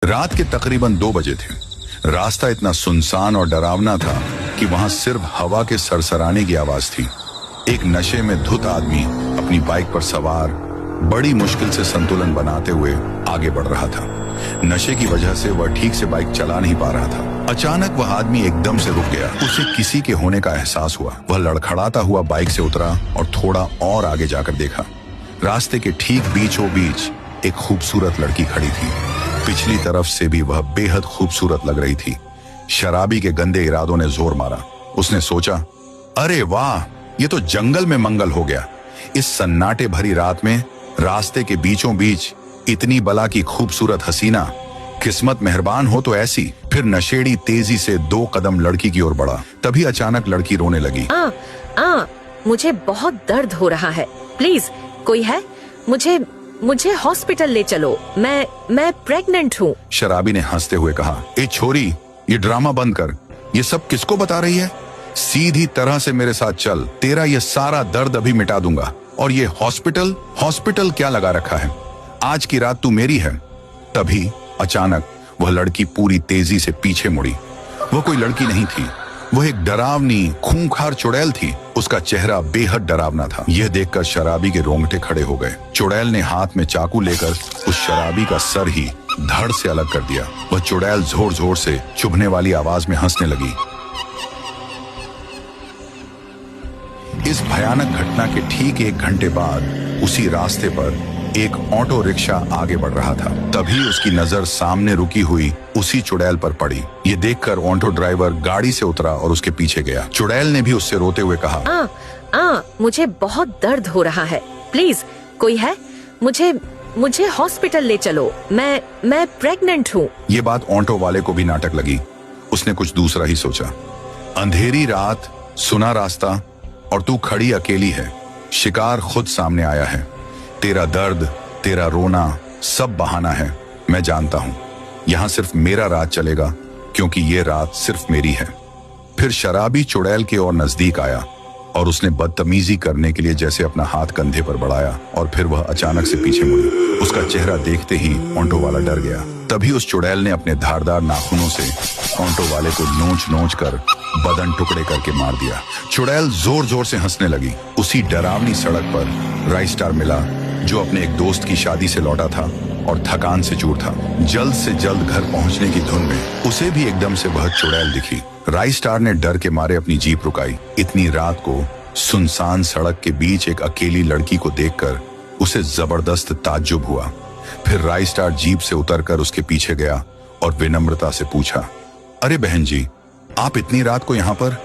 रात के तकरीबन 2 बजे थे। रास्ता इतना सुनसान और डरावना था कि वहां सिर्फ हवा के सरसराने की आवाज थी। एक नशे में धुत आदमी अपनी बाइक पर सवार बड़ी मुश्किल से संतुलन बनाते हुए आगे बढ़ रहा था। नशे की वजह से वह ठीक से बाइक चला नहीं पा रहा था। अचानक वह आदमी एकदम से रुक गया। उसे किसी के होने का एहसास हुआ। वह लड़खड़ाता हुआ बाइक से उतरा और थोड़ा और आगे जाकर देखा। रास्ते के ठीक बीचों बीच एक खूबसूरत लड़की खड़ी थी। पिछली तरफ से भी वह बेहद खूबसूरत लग रही थी। शराबी के गंदे इरादों ने जोर मारा। उसने सोचा, अरे वाह, ये तो जंगल में मंगल हो गया। इस सन्नाटे भरी रात में रास्ते के बीचों बीच इतनी बला की खूबसूरत हसीना, किस्मत मेहरबान हो तो ऐसी। फिर नशेड़ी तेजी से 2 कदम लड़की की ओर बढ़ा। तभी अचानक लड़की रोने लगी। मुझे बहुत दर्द हो रहा है, प्लीज कोई है, मुझे हॉस्पिटल ले चलो, मैं प्रेग्नेंट हूँ। शराबी ने हंसते हुए कहा, ए छोरी, ये ड्रामा बंद कर। ये सब किसको बता रही है? सीधी तरह से मेरे साथ चल, तेरा ये सारा दर्द अभी मिटा दूंगा। और ये हॉस्पिटल क्या लगा रखा है? आज की रात तू मेरी है। तभी अचानक वह लड़की पूरी तेजी से पीछे मुड़ी। वह कोई लड़की नहीं थी, वह एक डरावनी खूंखार चुड़ैल थी। उसका चेहरा बेहद डरावना था। यह देखकर शराबी के रोंगटे खड़े हो गए। चुड़ैल ने हाथ में चाकू लेकर उस शराबी का सर ही धड़ से अलग कर दिया। वह चुड़ैल जोर जोर से चुभने वाली आवाज में हंसने लगी। इस भयानक घटना के ठीक 1 घंटे बाद उसी रास्ते पर एक ऑटो रिक्शा आगे बढ़ रहा था। तभी उसकी नजर सामने रुकी हुई उसी चुड़ैल पर पड़ी। ये देखकर ऑटो ड्राइवर गाड़ी से उतरा और उसके पीछे गया। चुड़ैल ने भी उससे रोते हुए कहा, मुझे बहुत दर्द हो रहा है, प्लीज कोई है, मुझे हॉस्पिटल ले चलो, मैं प्रेग्नेंट हूँ। ये बात ऑटो वाले को भी नाटक लगी। उसने कुछ दूसरा ही सोचा। अंधेरी रात, सुना रास्ता और तू खड़ी अकेली है। शिकार खुद सामने आया है। तेरा दर्द, तेरा रोना सब बहाना है। मैं जानता हूं यहां सिर्फ मेरा राज चलेगा, क्योंकि ये रात सिर्फ मेरी है। फिर शराबी चुड़ैल के और नजदीक आया और उसने बदतमीजी करने के लिए जैसे अपना हाथ कंधे पर बढ़ाया और फिर वह अचानक से पीछे मुड़ी। उसका चेहरा देखते ही ऑटो वाला डर गया। तभी उस चुड़ैल ने अपने धारदार नाखूनों से ऑटो वाले को नोच कर बदन टुकड़े करके मार दिया। चुड़ैल जोर जोर से हंसने लगी। उसी डरावनी सड़क पर राइस्टार मिला, जो अपने एक दोस्त की शादी से लौटा था और थकान से चूर था। जल्द से जल्द घर पहुंचने की धुन में उसे भी एकदम से वह चुड़ैल दिखी। राइस्टार ने डर के मारे अपनी जीप रुकाई। इतनी रात को सुनसान सड़क के बीच एक अकेली लड़की को देखकर उसे जबरदस्त ताज्जुब हुआ। फिर राइस्टार जीप से उतरकर उसके पीछे गया और विनम्रता से पूछा, अरे बहन जी, आप इतनी रात को यहाँ पर,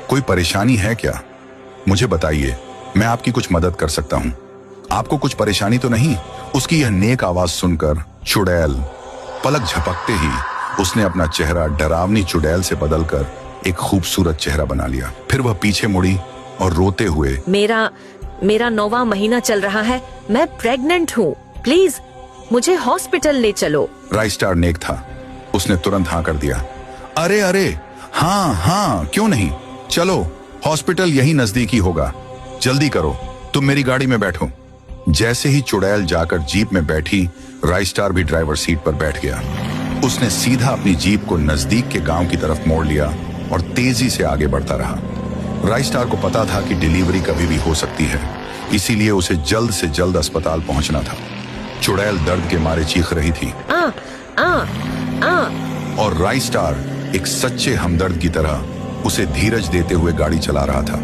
कोई परेशानी है क्या? मुझे बताइए, मैं आपकी कुछ मदद कर सकता हूँ। आपको कुछ परेशानी तो नहीं? उसकी यह नेक आवाज सुनकर चुड़ैल पलक झपकते ही उसने अपना चेहरा डरावनी चुड़ैल से बदलकर एक खूबसूरत चेहरा बना लिया। फिर वह पीछे मुड़ी और रोते हुए, मेरा 9वां महीना चल रहा है, मैं प्रेग्नेंट हूँ, प्लीज मुझे हॉस्पिटल ले चलो। राइस्टार नेक था, उसने तुरंत हाँ कर दिया। अरे हाँ, क्यों नहीं, चलो, हॉस्पिटल यही नजदीक ही होगा, जल्दी करो, तुम मेरी गाड़ी में बैठो। जैसे ही चुड़ैल जाकर जीप में बैठी, राइस्टार भी ड्राइवर सीट पर बैठ गया। उसने सीधा अपनी जीप को नजदीक के गांव की तरफ मोड़ लिया और तेजी से आगे बढ़ता रहा। राइस्टार को पता था कि डिलीवरी कभी भी हो सकती है, इसीलिए उसे जल्द से जल्द अस्पताल पहुंचना था। चुड़ैल दर्द के मारे चीख रही थी और राइस्टार एक सच्चे हमदर्द की तरह उसे धीरज देते हुए गाड़ी चला रहा था।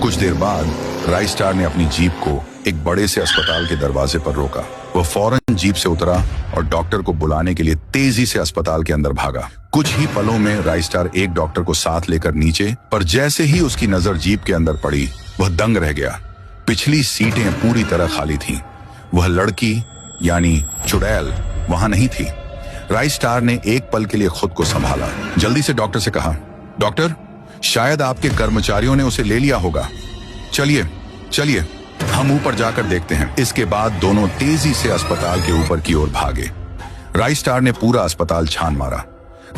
कुछ देर बाद राइस्टार ने अपनी जीप को एक बड़े से अस्पताल के दरवाजे पर रोका। वह फौरन जीप से उतरा और डॉक्टर को बुलाने के लिए तेजी से अस्पताल के अंदर भागा। कुछ ही पलों में राइस्टार एक डॉक्टर को साथ लेकर नीचे, पर जैसे ही उसकी नजर जीप के अंदर पड़ी, वह दंग रह गया। पिछली सीटें पूरी तरह खाली थीं। वह लड़की यानी चुड़ैल वहां नहीं थी। राइस्टार ने एक पल के लिए खुद को संभाला। जल्दी से डॉक्टर से कहा, डॉक्टर, शायद आपके कर्मचारियों ने उसे ले लिया होगा। चलिए हम ऊपर जाकर देखते हैं। इसके बाद दोनों तेजी से अस्पताल के ऊपर की ओर भागे। राइस्टार ने पूरा अस्पताल छान मारा।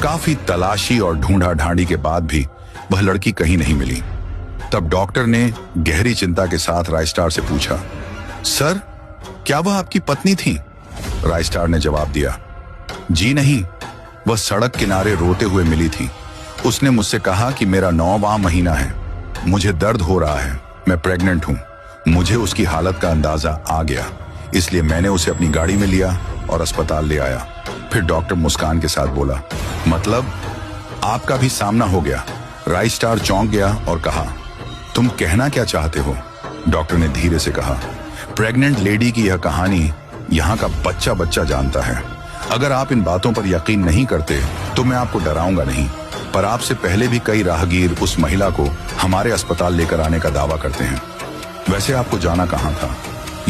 काफी तलाशी और ढूंढा ढांडी के बाद भी वह लड़की कहीं नहीं मिली। तब डॉक्टर ने गहरी चिंता के साथ राइस्टार से पूछा, सर, क्या वह आपकी पत्नी थी? राइस्टार ने जवाब दिया, जी नहीं, वह सड़क किनारे रोते हुए मिली थी। उसने मुझसे कहा कि मेरा 9वां महीना है, मुझे दर्द हो रहा है, मैं प्रेग्नेंट हूँ। मुझे उसकी हालत का अंदाजा आ गया, इसलिए मैंने उसे अपनी गाड़ी में लिया और अस्पताल ले आया। फिर डॉक्टर मुस्कान के साथ बोला, मतलब आपका भी सामना हो गया। राइस्टार चौंक गया और कहा, तुम कहना क्या चाहते हो? डॉक्टर ने धीरे से कहा, प्रेग्नेंट लेडी की यह कहानी यहाँ का बच्चा बच्चा जानता है। अगर आप इन बातों पर यकीन नहीं करते तो मैं आपको डराऊंगा नहीं, पर आपसे पहले भी कई राहगीर उस महिला को हमारे अस्पताल लेकर आने का दावा करते हैं। वैसे आपको जाना कहाँ था?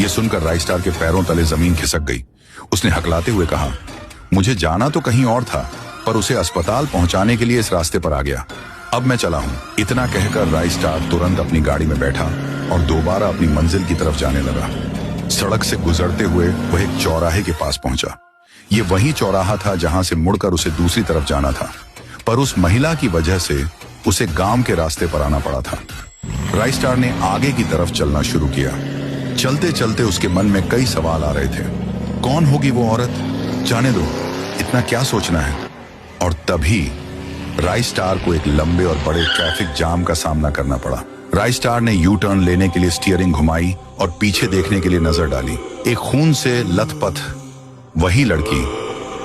यह सुनकर राइस्टार के पैरों तले जमीन खिसक गई। उसने हकलाते हुए कहा, मुझे जाना तो कहीं और था, पर उसे अस्पताल पहुंचाने के लिए इस रास्ते पर आ गया। अब मैं चला हूं। इतना कहकर राइस्टार तुरंत अपनी गाड़ी में बैठा और दोबारा अपनी मंजिल की तरफ जाने लगा। सड़क से गुजरते हुए वह एक चौराहे के पास पहुंचा। ये वही चौराहा था जहां से मुड़कर उसे दूसरी तरफ जाना था, पर उस महिला की वजह से उसे गांव के रास्ते पर आना पड़ा था। राइस्टार ने आगे की तरफ चलना शुरू किया। चलते चलते उसके मन में कई सवाल आ रहे थे। कौन होगी वो औरत? जाने दो, इतना क्या सोचना है। और तभी राइस्टार को एक लंबे और बड़े ट्रैफिक जाम का सामना करना पड़ा। राइस्टार ने यू टर्न लेने के लिए स्टीयरिंग घुमाई और पीछे देखने के लिए नजर डाली। एक खून से लथपथ वही लड़की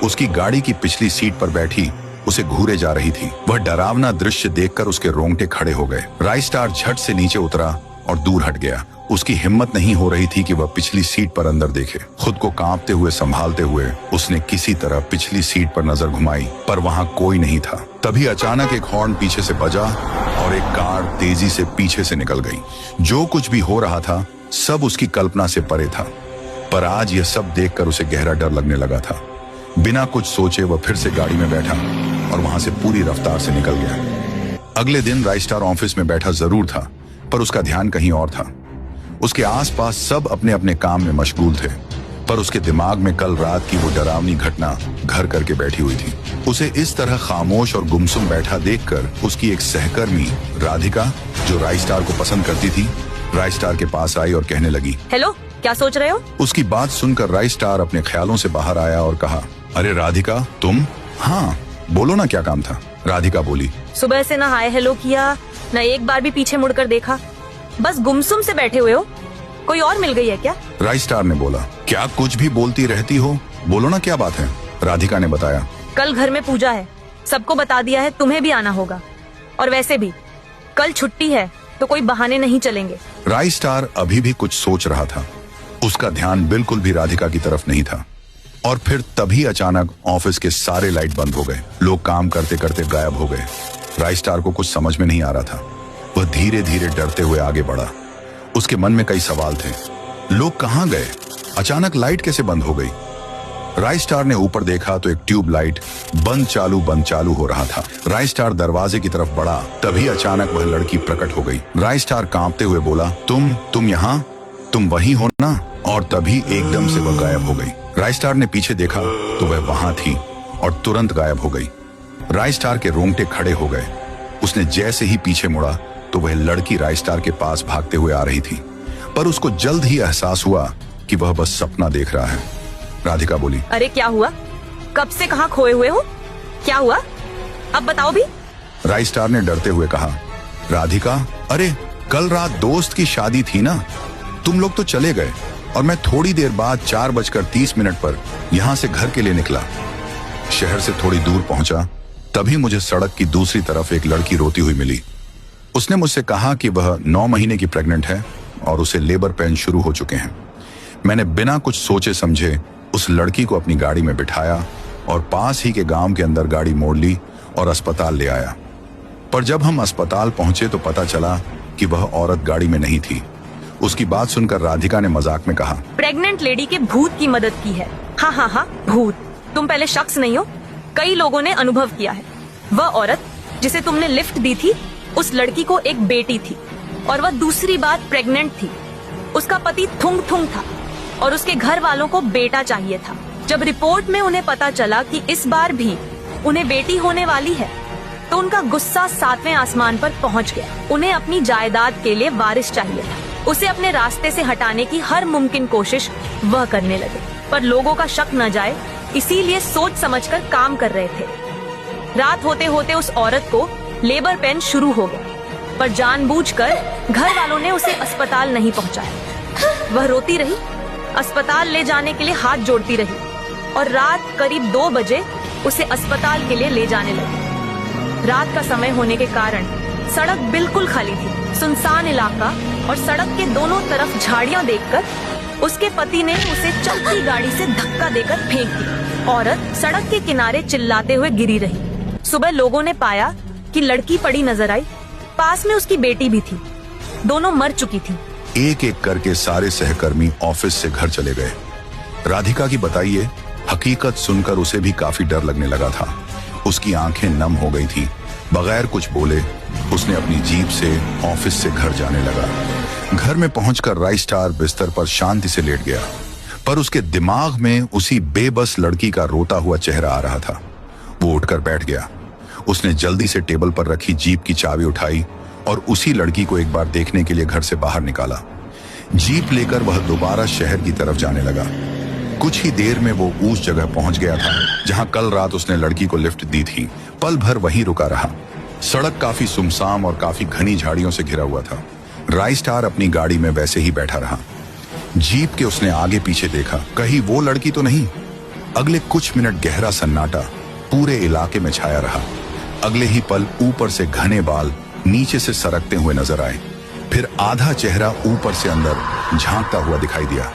उसकी गाड़ी की पिछली सीट पर बैठी उसे घूरे जा रही थी। वह डरावना दृश्य देखकर उसके रोंगटे खड़े हो गए। राइस्टार झट से नीचे उतरा और दूर हट गया। उसकी हिम्मत नहीं हो रही थी कि वह पिछली सीट पर अंदर देखे। खुद को कांपते हुए संभालते हुए उसने किसी तरह पिछली सीट पर नजर घुमाई, पर वहां कोई नहीं था। तभी अचानक एक हॉर्न पीछे से बजा और एक कार तेजी से पीछे से निकल गई। जो कुछ भी हो रहा था सब उसकी कल्पना से परे था, पर आज यह सब देखकर उसे गहरा डर लगने लगा था। बिना कुछ सोचे वह फिर से गाड़ी में बैठा और वहां से पूरी रफ्तार से निकल गया। अगले दिन राइस्टार ऑफिस में बैठा जरूर था, पर उसका ध्यान कहीं और था। उसके आसपास सब अपने अपने काम में मशगूल थे, पर उसके दिमाग में कल रात की वो डरावनी घटना घर करके बैठी हुई थी। उसे इस तरह खामोश और गुमसुम बैठा देखकर उसकी एक सहकर्मी राधिका, जो राइस्टार को पसंद करती थी, राइस्टार के पास आई और कहने लगी, हेलो, क्या सोच रहे हो? उसकी बात सुनकर राइस्टार अपने ख्यालों से बाहर आया और कहा, अरे राधिका, तुम? हाँ, बोलो ना, क्या काम था? राधिका बोली, सुबह से ना हाय हेलो किया, न एक बार भी पीछे मुड़कर देखा, बस गुमसुम से बैठे हुए हो। कोई और मिल गई है क्या? राइस्टार ने बोला, क्या कुछ भी बोलती रहती हो, बोलो ना क्या बात है। राधिका ने बताया, कल घर में पूजा है, सबको बता दिया है, तुम्हें भी आना होगा, और वैसे भी कल छुट्टी है तो कोई बहाने नहीं चलेंगे। राइस्टार अभी भी कुछ सोच रहा था। उसका ध्यान बिल्कुल भी राधिका की तरफ नहीं था। और फिर तभी अचानक ऑफिस के सारे लाइट बंद हो गए। लोग काम करते करते गायब हो गए। राइस्टार को कुछ समझ में नहीं आ रहा था। वह धीरे धीरे डरते हुए आगे बढ़ा। उसके मन में कई सवाल थे। लोग कहाँ गए? अचानक लाइट कैसे बंद हो गई? राइस्टार ने ऊपर देखा तो एक ट्यूब लाइट बंद चालू हो रहा था। राइस्टार दरवाजे की तरफ बढ़ा, तभी अचानक वह लड़की प्रकट हो गई। राइस्टार कांपते हुए बोला, तुम यहाँ, तुम वही हो ना? और तभी एकदम से वह गायब हो गई। राइस्टार ने पीछे देखा तो वह वहां थी और तुरंत गायब हो गई। राइस्टार के रोंगटे खड़े हो गए। उसने जैसे ही पीछे मुड़ा तो वह लड़की राइस्टार के पास भागते हुए आ रही थी, पर उसको जल्द ही एहसास हुआ कि वह बस सपना देख रहा है। राधिका बोली, अरे क्या हुआ? कब से कहाँ खोए हुए हो? क्या हुआ? अब बताओ भी। राइस्टार ने डरते हुए कहा, राधिका, अरे कल रात दोस्त की शादी थी ना, तुम लोग तो चले गए और मैं थोड़ी देर बाद 4:30 पर यहाँ से घर के लिए निकला। शहर से थोड़ी दूर पहुंचा, तभी मुझे सड़क की दूसरी तरफ एक लड़की रोती हुई मिली। उसने मुझसे कहा कि वह 9 महीने की प्रेग्नेंट है और उसे लेबर पेन शुरू हो चुके हैं। मैंने बिना कुछ सोचे समझे उस लड़की को अपनी गाड़ी में बिठाया और पास ही के गांव के अंदर गाड़ी मोड़ ली और अस्पताल ले आया। पर जब हम अस्पताल पहुंचे तो पता चला कि वह औरत गाड़ी में नहीं थी। उसकी बात सुनकर राधिका ने मजाक में कहा, प्रेग्नेंट लेडी के भूत की मदद की है। हाँ, भूत। तुम पहले शख्स नहीं हो, कई लोगों ने अनुभव किया है। वह औरत जिसे तुमने लिफ्ट दी थी, उस लड़की को एक बेटी थी और वह दूसरी बार प्रेग्नेंट थी। उसका पति थुंग था और उसके घर वालों को बेटा चाहिए था। जब रिपोर्ट में उन्हें पता चला कि इस बार भी उन्हें बेटी होने वाली है, तो उनका गुस्सा 7वें आसमान पर पहुंच गया। उन्हें अपनी जायदाद के लिए वारिस चाहिए था। उसे अपने रास्ते से हटाने की हर मुमकिन कोशिश वह करने लगे, पर लोगों का शक न जाए इसीलिए सोच समझकर काम कर रहे थे। रात होते होते उस औरत को लेबर पेन शुरू हो गया, पर जानबूझकर घर वालों ने उसे अस्पताल नहीं पहुंचाया। वह रोती रही, अस्पताल ले जाने के लिए हाथ जोड़ती रही और रात करीब 2 बजे उसे अस्पताल के लिए ले जाने लगी। रात का समय होने के कारण सड़क बिल्कुल खाली थी, सुनसान इलाका, और सड़क के दोनों तरफ झाड़ियां देखकर उसके पति ने उसे चलती गाड़ी से धक्का देकर फेंक दिया। औरत सड़क के किनारे चिल्लाते हुए गिरी रही। सुबह लोगों ने पाया कि लड़की पड़ी नजर आई, पास में उसकी बेटी भी थी, दोनों मर चुकी थी। एक एक करके सारे सहकर्मी ऑफिस से घर चले गए। राधिका की बताई हकीकत सुनकर उसे भी काफी डर लगने लगा था। उसकी आंखें नम हो गई थी। बगैर कुछ बोले उसने अपनी जीप से ऑफिस से घर जाने लगा। घर में पहुंचकर राइस्टार बिस्तर पर शांति से लेट गया, पर उसके दिमाग में उसी बेबस लड़की का रोता हुआ चेहरा आ रहा था। वो उठकर बैठ गया। उसने जल्दी से टेबल पर रखी जीप की चाबी उठाई और उसी लड़की को एक बार देखने के लिए घर से बाहर निकाला। जीप लेकर वह दोबारा शहर की तरफ जाने लगा। कुछ ही देर में वो उस जगह पहुंच गया था जहां कल रात उसने लड़की को लिफ्ट दी थी। पल भर वहीं रुका रहा। सड़क काफी सुमसाम और काफी घनी झाड़ियों से घिरा हुआ था। राइस्टार अपनी गाड़ी में वैसे ही बैठा रहा। जीप के उसने आगे पीछे देखा, कहीं वो लड़की तो नहीं। अगले कुछ मिनट गहरा सन्नाटा पूरे इलाके में छाया रहा। अगले ही पल ऊपर से घने बाल नीचे से सरकते हुए नजर आए, फिर आधा चेहरा ऊपर से अंदर झांकता हुआ दिखाई दिया।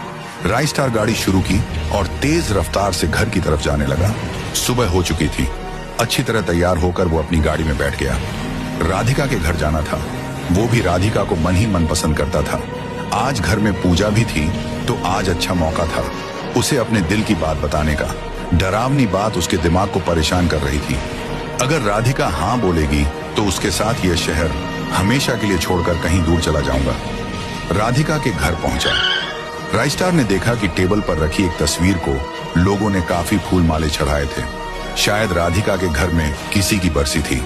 राइस्टार गाड़ी शुरू की और तेज रफ्तार से घर की तरफ जाने लगा। सुबह हो चुकी थी। अच्छी तरह तैयार होकर वो अपनी गाड़ी में बैठ गया। राधिका के घर जाना था। वो भी राधिका को मन ही मन पसंद करता था। आज घर में पूजा भी थी, तो आज अच्छा मौका था उसे अपने दिल की बात बताने का। डरावनी बात उसके दिमाग को परेशान कर रही थी। अगर राधिका हाँ बोलेगी तो उसके साथ यह शहर हमेशा के लिए छोड़कर कहीं दूर चला जाऊंगा। राधिका के घर पहुंचा। राइस्टार ने देखा कि टेबल पर रखी एक तस्वीर को लोगों ने काफी फूल माले चढ़ाए थे। शायद राधिका के घर में किसी की बरसी थी।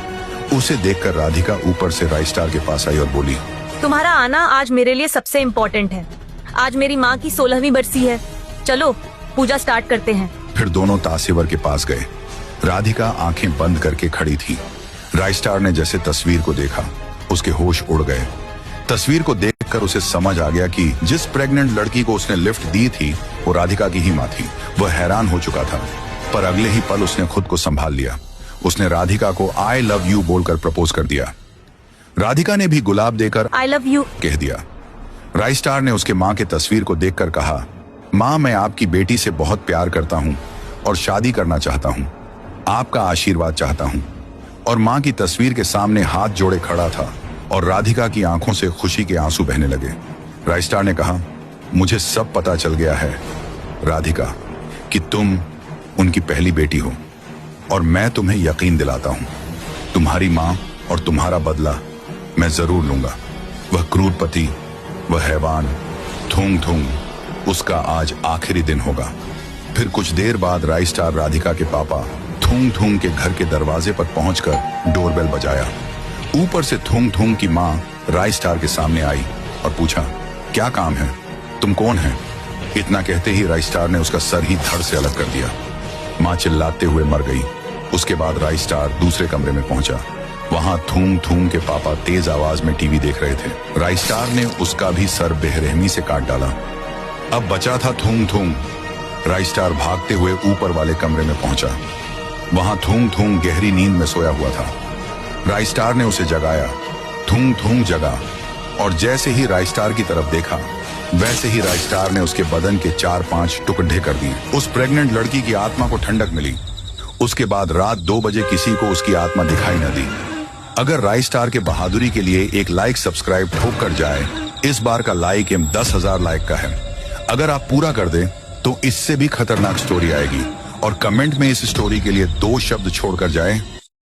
उसे देखकर राधिका ऊपर से राइस्टार के पास आई और बोली, तुम्हारा आना आज मेरे लिए सबसे इम्पोर्टेंट है। आज मेरी माँ की 16वीं बरसी है। चलो पूजा स्टार्ट करते हैं। फिर दोनों तासेवर के पास गए। राधिका आंखें बंद करके खड़ी थी। राइस्टार ने जैसे तस्वीर को देखा, उसके होश उड़ गए। तस्वीर को देखकर उसे समझ आ गया कि जिस प्रेग्नेंट लड़की को उसने लिफ्ट दी थी वो राधिका की ही माँ थी। वह हैरान हो चुका था, पर अगले ही पल उसने खुद को संभाल लिया। उसने राधिका को आई लव यू बोलकर प्रपोज कर दिया। राधिका ने भी गुलाब देकर आई लव यू कह दिया। राइस्टार ने उसके माँ की तस्वीर को देखकर कहा, माँ मैं आपकी बेटी से बहुत प्यार करता हूँ और शादी करना चाहता हूँ। आपका आशीर्वाद चाहता हूँ। और माँ की तस्वीर के सामने हाथ जोड़े खड़ा था और राधिका की आंखों से खुशी के आंसू बहने लगे। राइस्टार ने कहा, मुझे सब पता चल गया है राधिका कि तुम उनकी पहली बेटी हो, और मैं तुम्हें यकीन दिलाता हूँ तुम्हारी माँ और तुम्हारा बदला मैं जरूर लूंगा। वह क्रूर पति, वह हैवान थूंग थूंग, उसका आज आखिरी दिन होगा। फिर कुछ देर बाद राइस्टार राधिका के पापा थूंग थूंग के घर के दरवाजे पर पहुंचकर डोरबेल बजाया। ऊपर से थूंग थूंग की माँ राइस्टार के सामने आई और पूछा, क्या काम है, तुम कौन है? इतना कहते ही राइस्टार ने उसका सर ही धड़ से अलग कर दिया। माँ चिल्लाते हुए मर गई। उसके बाद राइस्टार दूसरे कमरे में पहुंचा। वहां थूंग थूंग के पापा तेज आवाज में टीवी देख रहे थे। राइस्टार ने उसका भी सर बेरहमी से काट डाला। अब बचा था थूंग थूंग। राइस्टार भागते हुए ऊपर वाले कमरे में पहुंचा। वहां थूंग थूंग गहरी नींद में सोया हुआ था। राइस्टार ने उसे जगाया। थूंग थूंग जगा और जैसे ही राइस्टार की तरफ देखा, वैसे ही राइस्टार ने उसके बदन के 4-5 टुकड़े कर दिए। उस प्रेग्नेंट लड़की की आत्मा को ठंडक मिली। उसके बाद रात 2 बजे किसी को उसकी आत्मा दिखाई न दी। अगर राइस्टार के बहादुरी के लिए एक लाइक सब्सक्राइब ठोक कर जाए, इस बार का लाइक 10,000 लाइक का है। अगर आप पूरा कर दें तो इससे भी खतरनाक स्टोरी आएगी, और कमेंट में इस स्टोरी के लिए 2 शब्द छोड़कर जाए